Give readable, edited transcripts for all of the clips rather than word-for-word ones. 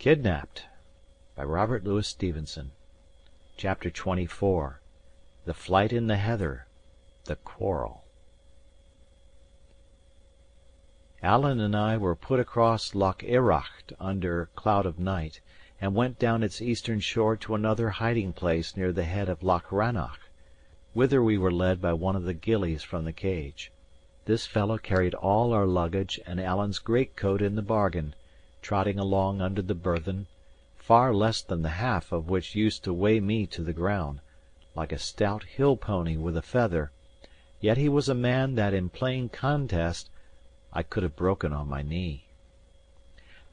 Kidnapped by Robert Louis Stevenson. Chapter 24. The Flight in the Heather. The Quarrel. Alan and I were put across Loch Errocht under cloud of night, and went down its eastern shore to another hiding-place near the head of Loch Rannoch, whither we were led by one of the gillies from the cage. This fellow carried all our luggage and Alan's greatcoat in the bargain, trotting along under the burthen, far less than the half of which used to weigh me to the ground, like a stout hill pony with a feather. Yet he was a man that in plain contest I could have broken on my knee.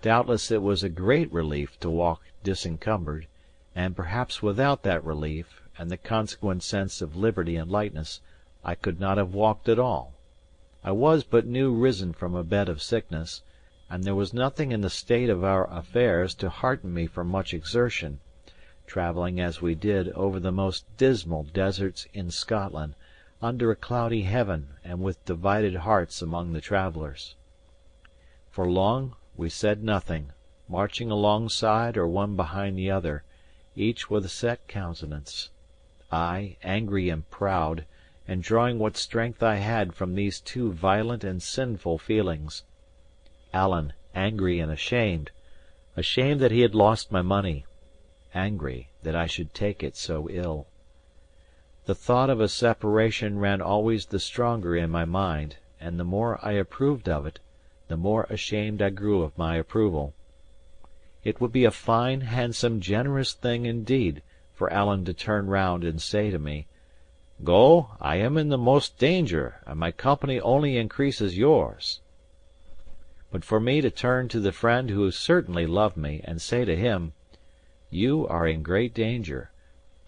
Doubtless it was a great relief to walk disencumbered, and perhaps without that relief, and the consequent sense of liberty and lightness, I could not have walked at all. I was but new risen from a bed of sickness, and there was nothing in the state of our affairs to hearten me for much exertion, travelling as we did over the most dismal deserts in Scotland, under a cloudy heaven and with divided hearts among the travellers. For long we said nothing, marching alongside or one behind the other, each with a set countenance. I, angry and proud, and drawing what strength I had from these two violent and sinful feelings. Alan, angry and ashamed that he had lost my money, angry that I should take it so ill. The thought of a separation ran always the stronger in my mind, and the more I approved of it, the more ashamed I grew of my approval. It would be a fine, handsome, generous thing indeed for Alan to turn round and say to me, "Go, I am in the most danger, and my company only increases yours." But for me to turn to the friend who certainly loved me, and say to him, "You are in great danger,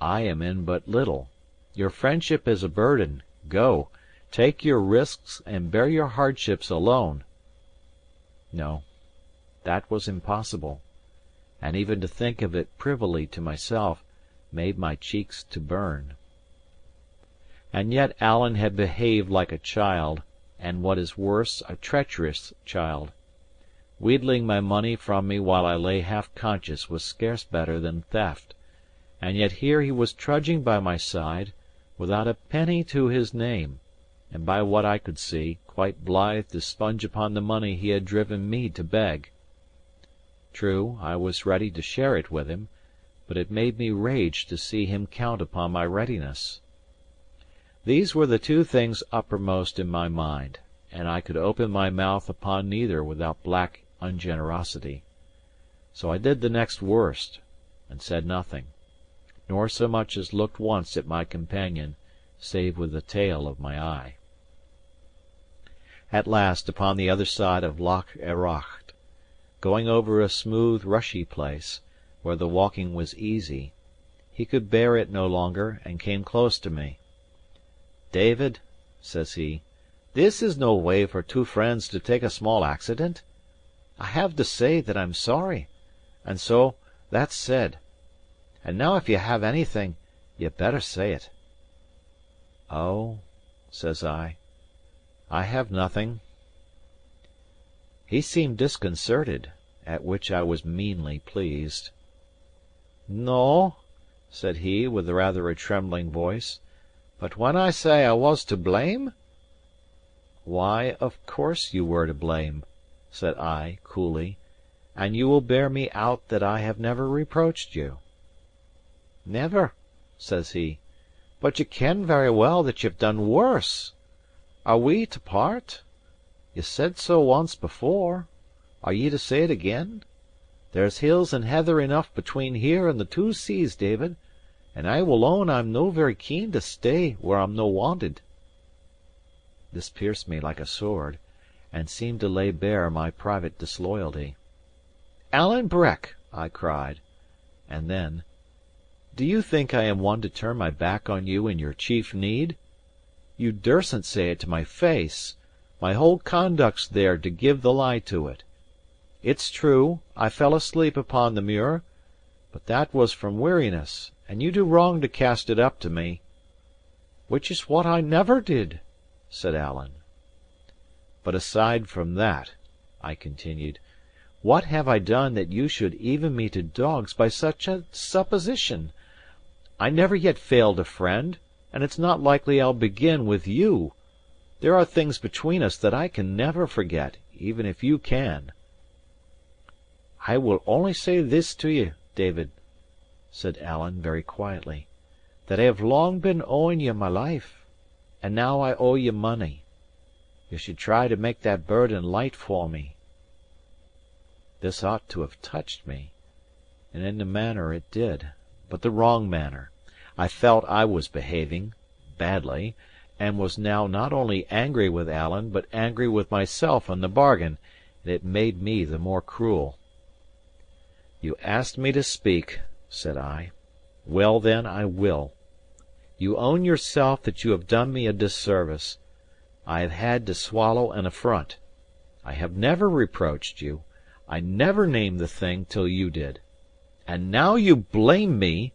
I am in but little. Your friendship is a burden. Go, take your risks, and bear your hardships alone." No, that was impossible, and even to think of it privily to myself made my cheeks to burn. And yet Alan had behaved like a child, and what is worse, a treacherous child. Wheedling my money from me while I lay half conscious was scarce better than theft, and yet here he was trudging by my side, without a penny to his name, and by what I could see, quite blithe to sponge upon the money he had driven me to beg. True, I was ready to share it with him, but it made me rage to see him count upon my readiness. These were the two things uppermost in my mind, and I could open my mouth upon neither without black ungenerosity. So I did the next worst, and said nothing, nor so much as looked once at my companion, save with the tail of my eye. At last, upon the other side of Loch Errocht, going over a smooth rushy place, where the walking was easy, he could bear it no longer, and came close to me. "David," says he, "this is no way for two friends to take a small accident. I have to say that I'm sorry, and so that's said. And now if ye have anything, ye'd better say it." "Oh," says I have nothing." He seemed disconcerted, at which I was meanly pleased. "No," said he, with rather a trembling voice. "But when I say I was to blame?" "Why, of course you were to blame," said I, coolly, "and you will bear me out that I have never reproached you." "Never," says he. "But ye ken very well that ye've done worse. Are we to part? Ye said so once before. Are ye to say it again? There's hills and heather enough between here and the two seas, David, and I will own I'm no very keen to stay where I'm no wanted." This pierced me like a sword, and seemed to lay bare my private disloyalty. "Alan Breck!" I cried, and then, "Do you think I am one to turn my back on you in your chief need? You dursn't say it to my face. My whole conduct's there to give the lie to it. It's true, I fell asleep upon the muir, but that was from weariness, and you do wrong to cast it up to me." "Which is what I never did," said Alan. "But aside from that," I continued, What have I done that you should even me to dogs by such a supposition? I never yet failed a friend, and it's not likely I'll begin with you. There are things between us that I can never forget, even if you can." "I will only say this to you, David," said Alan very quietly, "that I have long been owing you my life, and now I owe you money. You should try to make that burden light for me." This ought to have touched me, and in a manner it did, but the wrong manner. I felt I was behaving badly, and was now not only angry with Alan, but angry with myself in the bargain, and it made me the more cruel. "You asked me to speak," said I. "Well, then, I will. You own yourself that you have done me a disservice. I have had to swallow an affront. I have never reproached you. I never named the thing till you did. And now you blame me,"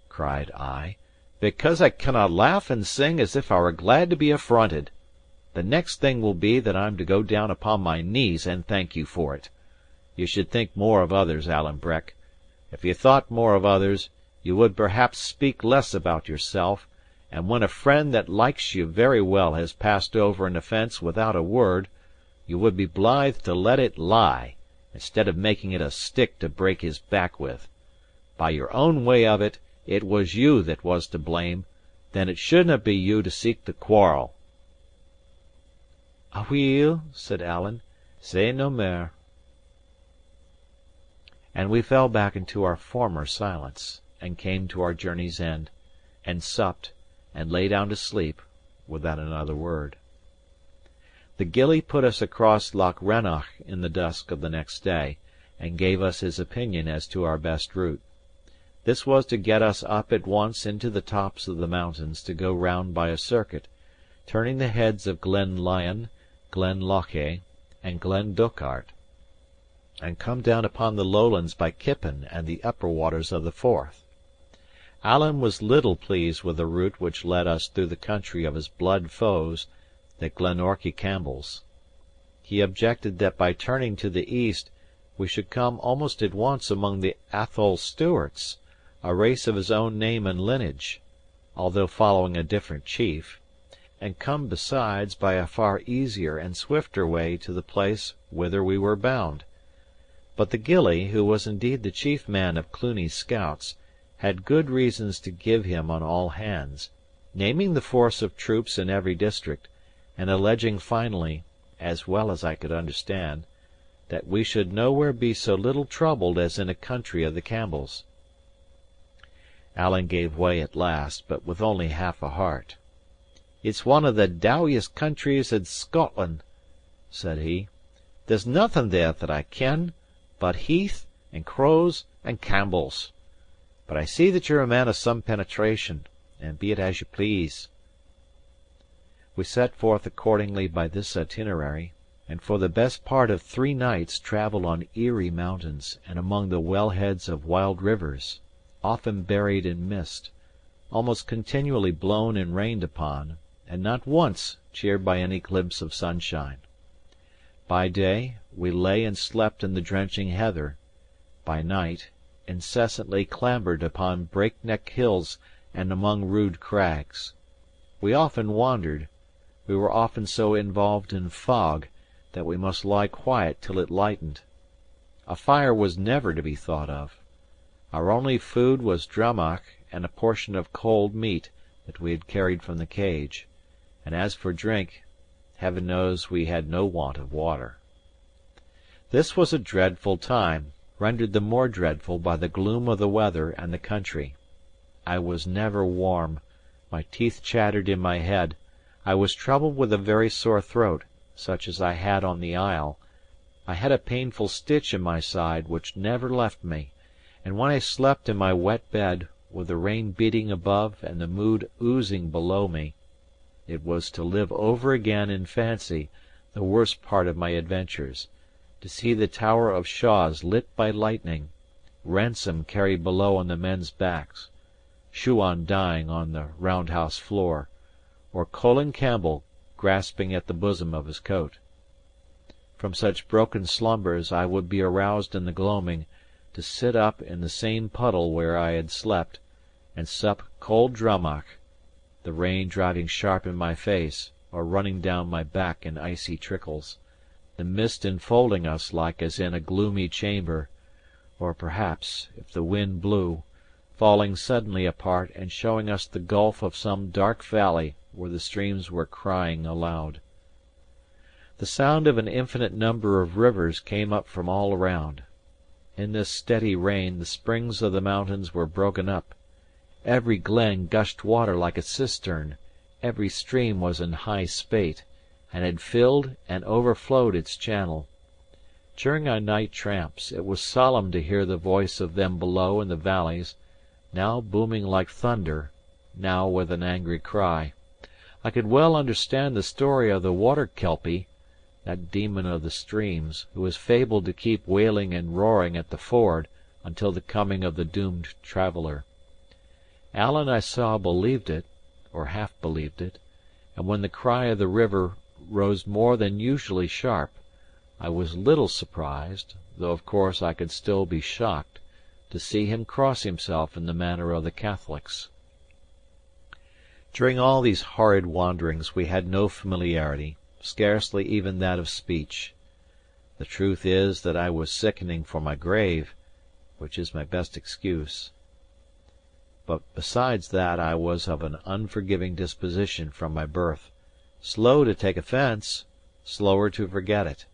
cried I, "because I cannot laugh and sing as if I were glad to be affronted. The next thing will be that I'm to go down upon my knees and thank you for it. You should think more of others, Alan Breck. If you thought more of others, you would perhaps speak less about yourself, and when a friend that likes you very well has passed over an offence without a word, you would be blithe to let it lie, instead of making it a stick to break his back with. By your own way of it, it was you that was to blame, then it shouldnae be you to seek the quarrel." "Aweel," said Alan, "say no mair." And we fell back into our former silence, and came to our journey's end, and supped, and lay down to sleep, without another word. The gillie put us across Loch Rannoch in the dusk of the next day, and gave us his opinion as to our best route. This was to get us up at once into the tops of the mountains to go round by a circuit, turning the heads of Glen Lyon, Glen Lochay, and Glen Dochart, and come down upon the lowlands by Kippen and the upper waters of the Forth. Alan was little pleased with the route which led us through the country of his blood foes, the Glenorchy Campbells. He objected that by turning to the east we should come almost at once among the Athol Stewarts, a race of his own name and lineage, although following a different chief, and come besides by a far easier and swifter way to the place whither we were bound. But the gillie, who was indeed the chief man of Cluny's scouts, had good reasons to give him on all hands, naming the force of troops in every district, and alleging finally, as well as I could understand, that we should nowhere be so little troubled as in a country of the Campbells. Alan gave way at last, but with only half a heart. "It's one of the dowiest countries in Scotland," said he. "There's nothing there that I ken, but heath, and crows, and Campbells. But I see that you're a man of some penetration, and be it as you please." We set forth accordingly by this itinerary, and for the best part of 3 nights travelled on eerie mountains and among the wellheads of wild rivers, often buried in mist, almost continually blown and rained upon, and not once cheered by any glimpse of sunshine. By day we lay and slept in the drenching heather; by night incessantly clambered upon breakneck hills and among rude crags. We often wandered; we were often so involved in fog that we must lie quiet till it lightened. A fire was never to be thought of. Our only food was drammach and a portion of cold meat that we had carried from the cage; and as for drink, heaven knows we had no want of water. This was a dreadful time, rendered the more dreadful by the gloom of the weather and the country. I was never warm; my teeth chattered in my head; I was troubled with a very sore throat, such as I had on the isle; I had a painful stitch in my side, which never left me; and when I slept in my wet bed, with the rain beating above and the mood oozing below me, it was to live over again in fancy the worst part of my adventures, to see the tower of Shaw's lit by lightning, Ransom carried below on the men's backs, Shuan dying on the round house floor, or Colin Campbell grasping at the bosom of his coat. From such broken slumbers I would be aroused in the gloaming, to sit up in the same puddle where I had slept, and sup cold drammach, the rain driving sharp in my face, or running down my back in icy trickles, the mist enfolding us like as in a gloomy chamber, or perhaps, if the wind blew, falling suddenly apart and showing us the gulf of some dark valley where the streams were crying aloud. The sound of an infinite number of rivers came up from all around. In this steady rain the springs of the mountains were broken up. Every glen gushed water like a cistern, every stream was in high spate, and had filled and overflowed its channel. During our night tramps it was solemn to hear the voice of them below in the valleys, now booming like thunder, now with an angry cry. I could well understand the story of the water kelpie, that demon of the streams, who was fabled to keep wailing and roaring at the ford until the coming of the doomed traveller. Alan, I saw, believed it, or half believed it, and when the cry of the river rose more than usually sharp, I was little surprised, though of course I could still be shocked, to see him cross himself in the manner of the Catholics. During all these horrid wanderings we had no familiarity, scarcely even that of speech. The truth is that I was sickening for my grave, which is my best excuse. But besides that I was of an unforgiving disposition from my birth, slow to take offence, slower to forget it,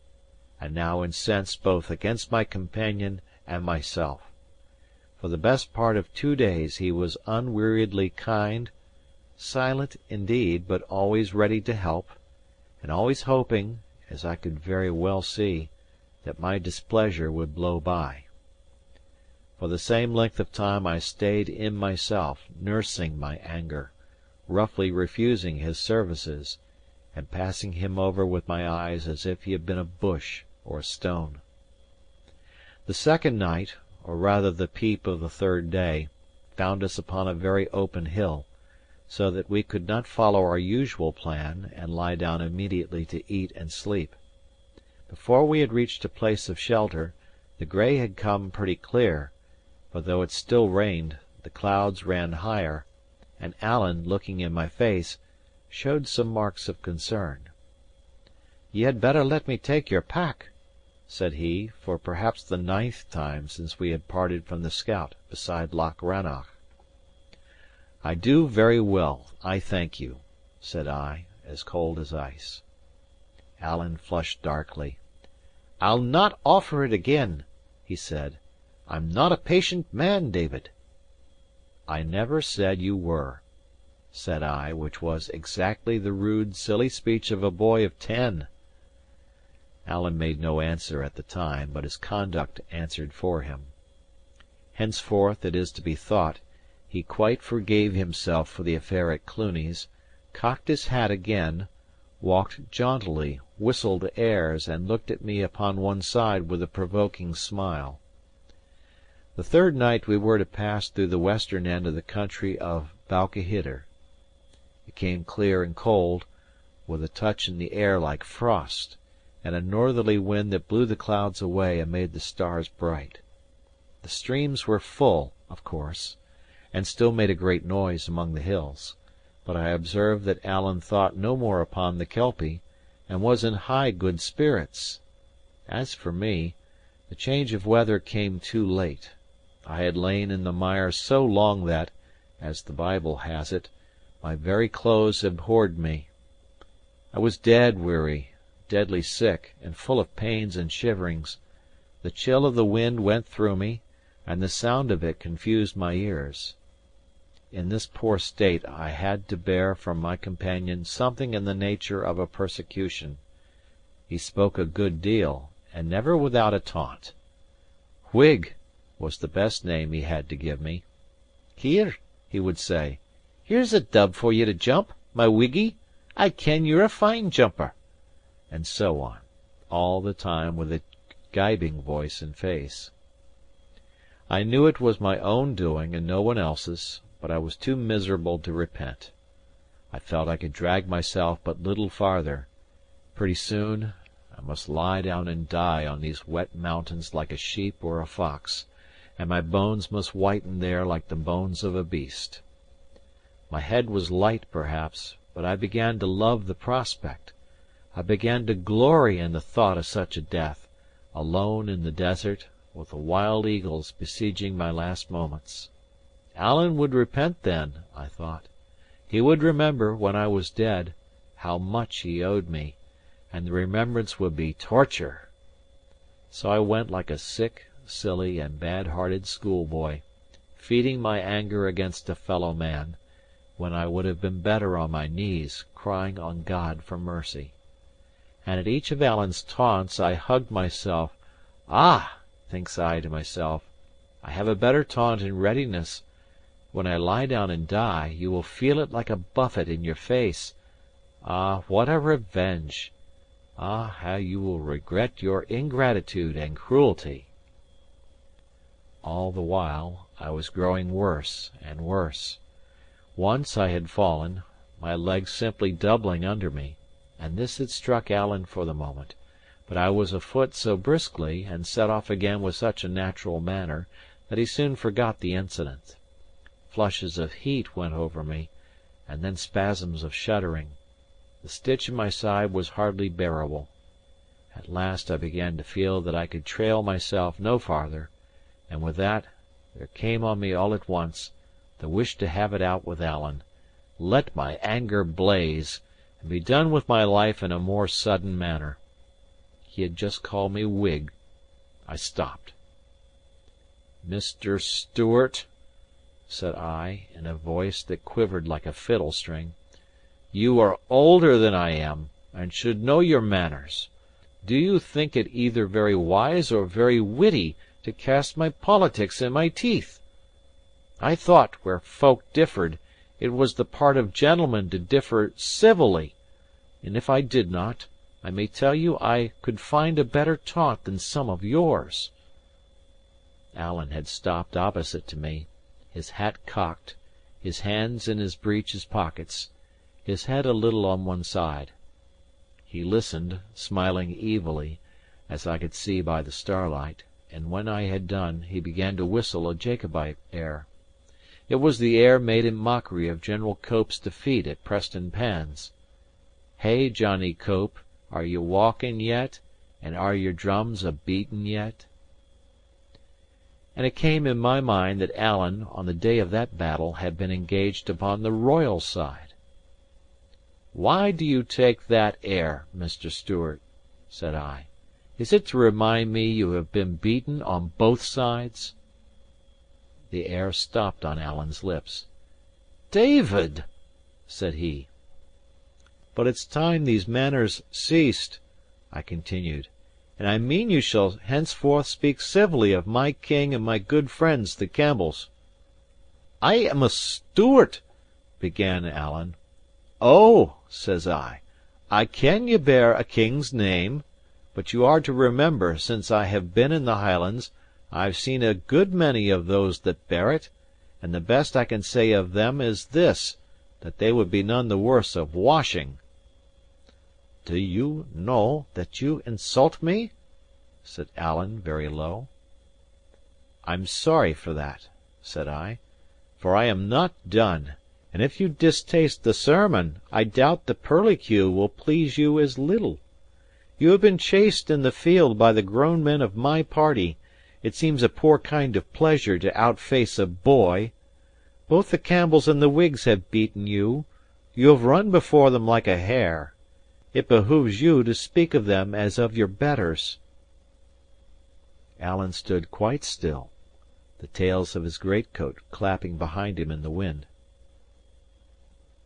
and now incensed both against my companion and myself. For the best part of 2 days he was unweariedly kind, silent indeed, but always ready to help, and always hoping, as I could very well see, that my displeasure would blow by. For the same length of time I stayed in myself, nursing my anger, roughly refusing his services, and passing him over with my eyes as if he had been a bush or a stone. The second night, or rather the peep of the third day, found us upon a very open hill, so that we could not follow our usual plan and lie down immediately to eat and sleep. Before we had reached a place of shelter, the grey had come pretty clear, but though it still rained, the clouds ran higher, and Alan, looking in my face, showed some marks of concern. "Ye had better let me take your pack," said he, for perhaps the 9th time since we had parted from the scout beside Loch Rannoch. "I do very well, I thank you," said I, as cold as ice. Alan flushed darkly. "I'll not offer it again," he said. "I'm not a patient man, David." "I never said you were," said I, which was exactly the rude, silly speech of a boy of 10. Alan made no answer at the time, but his conduct answered for him. Henceforth, it is to be thought, he quite forgave himself for the affair at Cluny's, cocked his hat again, walked jauntily, whistled airs, and looked at me upon one side with a provoking smile. The third night we were to pass through the western end of the country of Balquhidder. It came clear and cold, with a touch in the air like frost, and a northerly wind that blew the clouds away and made the stars bright. The streams were full, of course, and still made a great noise among the hills; but I observed that Alan thought no more upon the kelpie, and was in high good spirits. As for me, the change of weather came too late. I had lain in the mire so long that, as the Bible has it, my very clothes abhorred me. I was dead weary, deadly sick, and full of pains and shiverings. The chill of the wind went through me, and the sound of it confused my ears. In this poor state I had to bear from my companion something in the nature of a persecution. He spoke a good deal, and never without a taunt. "Whig" was the best name he had to give me. "Here," he would say, "here's a dub for you to jump, my Whiggy. I ken you're a fine jumper." And so on, all the time with a gibing voice and face. I knew it was my own doing and no one else's, but I was too miserable to repent. I felt I could drag myself but little farther. Pretty soon I must lie down and die on these wet mountains like a sheep or a fox, and my bones must whiten there like the bones of a beast. My head was light, perhaps, but I began to love the prospect. I began to glory in the thought of such a death, alone in the desert, with the wild eagles besieging my last moments. Alan would repent then, I thought. He would remember, when I was dead, how much he owed me, and the remembrance would be torture. So I went like a sick, silly, and bad-hearted schoolboy, feeding my anger against a fellow man, when I would have been better on my knees, crying on God for mercy. And at each of Alan's taunts I hugged myself. Ah, thinks I to myself, I have a better taunt in readiness. When I lie down and die, you will feel it like a buffet in your face. Ah, what a revenge! Ah, how you will regret your ingratitude and cruelty! All the while I was growing worse and worse. Once I had fallen, my legs simply doubling under me, and this had struck Alan for the moment; but I was afoot so briskly, and set off again with such a natural manner, that he soon forgot the incident. Flushes of heat went over me, and then spasms of shuddering. The stitch in my side was hardly bearable. At last I began to feel that I could trail myself no farther, and with that there came on me all at once the wish to have it out with Alan, let my anger blaze, and be done with my life in a more sudden manner. He had just called me Whig. I stopped. "Mr. Stewart," said I, in a voice that quivered like a fiddle string, "you are older than I am, and should know your manners. Do you think it either very wise or very witty to cast my politics in my teeth? I thought, where folk differed, it was the part of gentlemen to differ civilly; and if I did not, I may tell you I could find a better taunt than some of yours." Alan had stopped opposite to me, his hat cocked, his hands in his breeches pockets, his head a little on one side. He listened, smiling evilly, as I could see by the starlight, and when I had done he began to whistle a Jacobite air. It was the air made in mockery of General Cope's defeat at Preston Pans. "Hey, Johnny Cope, are you walking yet, and are your drums a beating yet?" And it came in my mind that Alan, on the day of that battle, had been engaged upon the royal side. "Why do you take that air, Mr. Stewart?" said I. "Is it to remind me you have been beaten on both sides?" The air stopped on Alan's lips. "David!" said he. "But it's time these manners ceased," I continued, "and I mean you shall henceforth speak civilly of my king and my good friends the Campbells." "I am a Stewart," began Alan. "Oh," says I ken ye bear a king's name; but you are to remember, since I have been in the Highlands, I've seen a good many of those that bear it, and the best I can say of them is this, that they would be none the worse of washing." "Do you know that you insult me?" said Alan very low. "I'm sorry for that," said I, "for I am not done; and if you distaste the sermon, I doubt the Purlique will please you as little. You have been chased in the field by the grown men of my party; it seems a poor kind of pleasure to outface a boy. Both the Campbells and the Whigs have beaten you; you have run before them like a hare. It behooves you to speak of them as of your betters." Alan stood quite still, the tails of his greatcoat clapping behind him in the wind.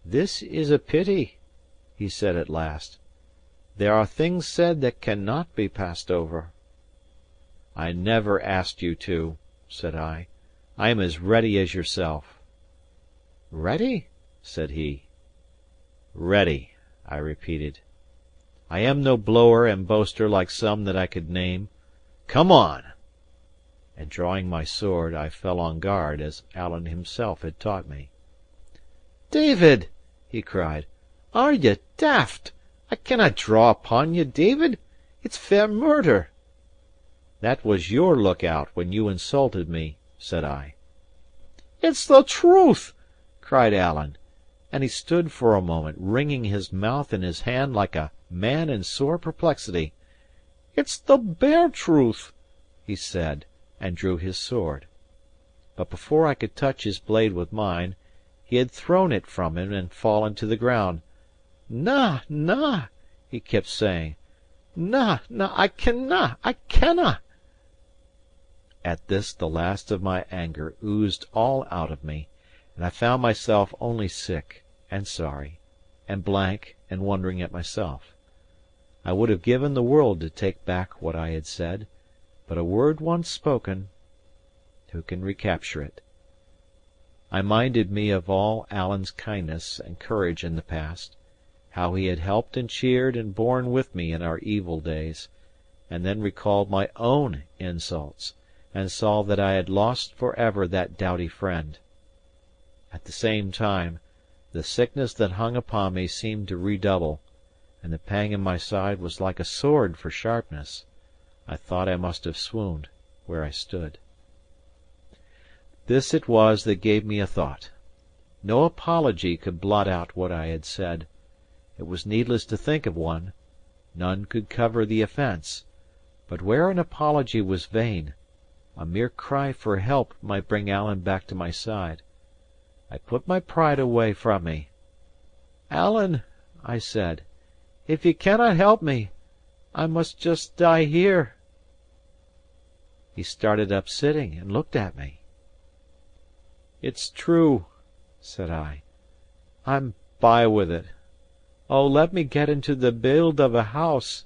"This is a pity," he said at last. "There are things said that cannot be passed over." "I never asked you to," said I. "I am as ready as yourself." "Ready?" said he. "Ready," I repeated. "I am no blower and boaster like some that I could name. Come on!" And drawing my sword, I fell on guard, as Alan himself had taught me. "David!" he cried. "Are ye daft? I cannae draw upon ye, David. It's fair murder!" "That was your lookout when you insulted me," said I. "It's the truth!" cried Alan, and he stood for a moment, wringing his mouth in his hand like a man in sore perplexity. "It's the bare truth!" he said, and drew his sword. But before I could touch his blade with mine, he had thrown it from him and fallen to the ground. "Na, na!" he kept saying. "Na, na, I canna, I canna!" At this the last of my anger oozed all out of me, and I found myself only sick, and sorry, and blank and wondering at myself. I would have given the world to take back what I had said, but a word once spoken, who can recapture it? I minded me of all Alan's kindness and courage in the past, how he had helped and cheered and borne with me in our evil days, and then recalled my own insults, and saw that I had lost for ever that doughty friend. At the same time, the sickness that hung upon me seemed to redouble, and the pang in my side was like a sword for sharpness. I thought I must have swooned where I stood. This it was that gave me a thought. No apology could blot out what I had said. It was needless to think of one; none could cover the offence. But where an apology was vain, a mere cry for help might bring Alan back to my side. I put my pride away from me. "Alan," I said, "if ye cannot help me, I must just die here." He started up sitting, and looked at me. "It's true," said I. "I'm by with it. Oh, let me get into the build of a house.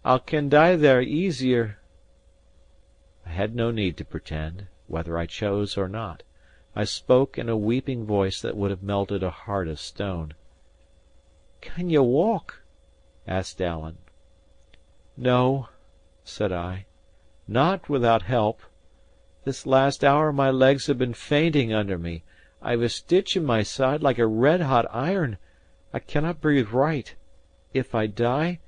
I can die there easier." I had no need to pretend, whether I chose or not. I spoke in a weeping voice that would have melted a heart of stone. "Can ye walk?" asked Alan. "No," said I, "not without help. This last hour my legs have been fainting under me. I've a stitch in my side like a red-hot iron. I cannot breathe right. If I die,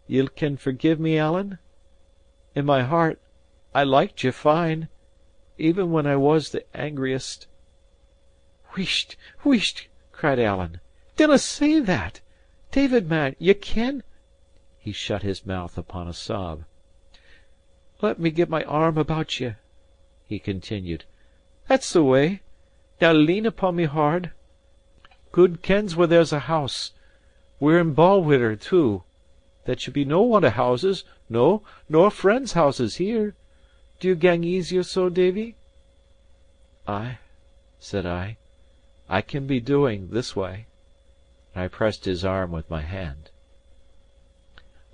ye can forgive me, Alan? In my heart I liked ye fine, even when I was the angriest." "Wheesht, wheesht!" cried Alan. "Dinna say that! David, man, ye ken—" He shut his mouth upon a sob. "Let me get my arm about ye," he continued. "That's the way. Now lean upon me hard. Good kens where there's a house. We're in Balwhidder, too. There should be no want of houses, no, nor friends' houses here. Do you gang easier so, Davy?" "Ay," said I, "I can be doing this way." And I pressed his arm with my hand.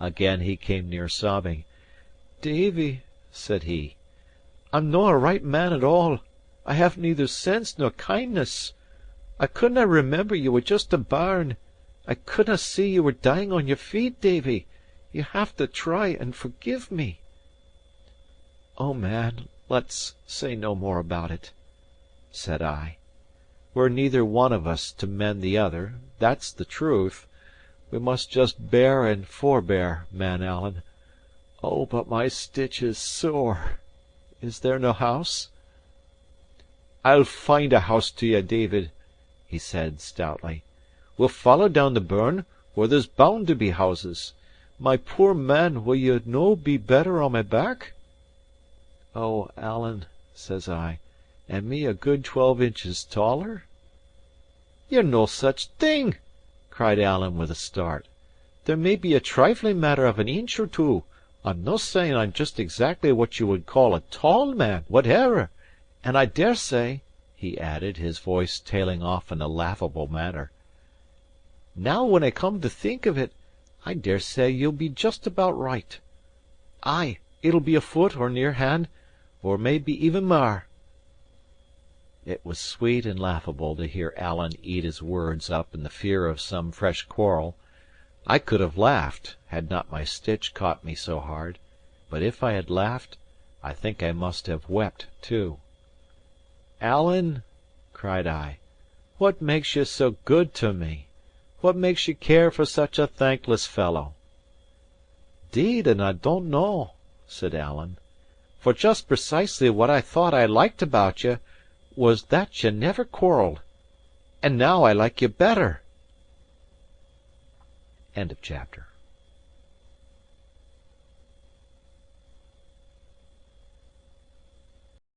Again he came near sobbing. "Davy," said he, "I'm no a right man at all. I have neither sense nor kindness. I couldnae remember ye were just a bairn. I couldnae see ye were dying on your feet, Davy. You have to try and forgive me." "Oh, man, let's say no more about it," said I. "We're neither one of us to mend the other, that's the truth. We must just bear and forbear, man Alan. Oh, but my stitch is sore! Is there no house?" "I'll find a house to ye, David," he said stoutly. "We'll follow down the burn, where there's bound to be houses. My poor man, will ye no be better on my back?" "Oh, Alan," says I, "and me a good 12 inches taller?" "Ye're no such thing!" cried Alan with a start. "There may be a trifling matter of an inch or two. I'm no saying I'm just exactly what you would call a tall man, whatever. And I dare say," he added, his voice tailing off in a laughable manner, "now when I come to think of it, I dare say you'll be just about right. Ay, it'll be a foot or near hand, or maybe even mair." It was sweet and laughable to hear Alan eat his words up in the fear of some fresh quarrel. I could have laughed, had not my stitch caught me so hard; but if I had laughed, I think I must have wept too. "Alan," cried I, "what makes ye so good to me? What makes ye care for such a thankless fellow?" "'Deed, and I don't know," said Alan. "For just precisely what I thought I liked about ye was that ye never quarrelled. And now I like ye better." Chapter